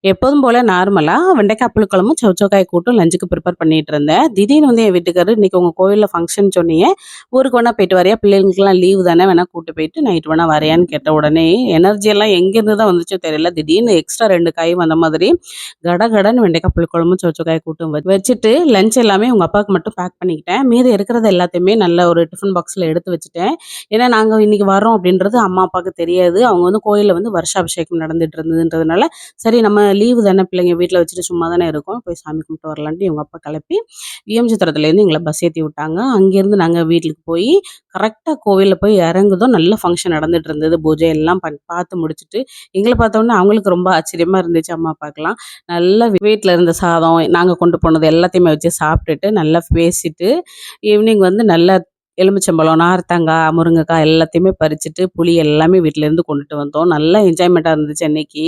எப்போதும் போல நார்மலா வெண்டைக்காய் புளிக்குழம்பும், சௌசௌக்காய் கூட்டும் லஞ்சுக்கு ப்ரிப்பேர் பண்ணிட்டு இருந்தேன். திடீர்னு வந்து என் வீட்டுக்காரரு, "இன்னைக்கு உங்க கோயில்ல ஃபங்ஷன் சொன்னீங்க. ஊருக்கு வேணா போயிட்டு வரியா? பிள்ளைங்களுக்குலாம் லீவு தானே, வேணா கூட்டு போயிட்டு நைட் வேணா வரையான்னு?" கேட்ட உடனே எனர்ஜி எல்லாம் எங்கேருந்து தான் வந்துச்சோ தெரியல. திடீர்னு எக்ஸ்ட்ரா 2 காய் வந்த மாதிரி கடகடன்னு வெண்டைக்காய் புளிக்குழம்பும், சௌசௌக்காய் கூட்டும் வச்சுட்டு லஞ்ச் எல்லாமே உங்க அப்பாவுக்கு மட்டும் பேக் பண்ணிக்கிட்டேன். மீதி இருக்கிறது எல்லாத்தையுமே நல்ல ஒரு டிஃபன் பாக்ஸ்ல எடுத்து வச்சுட்டேன். ஏன்னா நாங்க இன்னைக்கு வர்றோம் அப்படின்றது அம்மா, அப்பாவுக்கு தெரியாது. அவங்க வந்து கோயில்ல வந்து வருஷாபிஷேகம் நடந்துட்டு இருந்ததுன்றதுனால, சரி நம்ம லீவு தானே, பிள்ளைங்க வீட்ல வச்சுட்டு சும்மா தானே இருக்கோம். போய் சாமி கும்பிட்டு வரலான்ட்டு இவங்க அப்பா கிளப்பி, விஎம்ஜித்திரத்துலேருந்து எங்கள பஸ் ஏத்தி விட்டாங்க. அங்கேருந்து நாங்க வீட்டுக்கு போயி, கரெக்ட்டா கோவில்ல போய் இறங்குதோம், நல்ல ஃபங்ஷன் நடந்துட்டு இருந்தது. பூஜை எல்லாம் பார்த்து முடிச்சுட்டு, எங்கள பார்த்தோன்னே அவங்களுக்கு ரொம்ப ஆச்சரியமா இருந்துச்சு அம்மா, அப்பாக்கெல்லாம். நல்லா வீட்ல இருந்த சாதம், நாங்க கொண்டு போனது எல்லாத்தையுமே வச்சு சாப்பிட்டுட்டு, நல்லா பேசிட்டு, ஈவினிங் வந்து நல்லா எலுமிச்சம்பழம், நார்த்தங்காய், முருங்கைக்காய் எல்லாத்தையுமே பறிச்சுட்டு, புளி எல்லாமே வீட்லேருந்து கொண்டுட்டு வந்தோம். நல்லா என்ஜாய்மெண்ட்டா இருந்துச்சு அன்னைக்கு.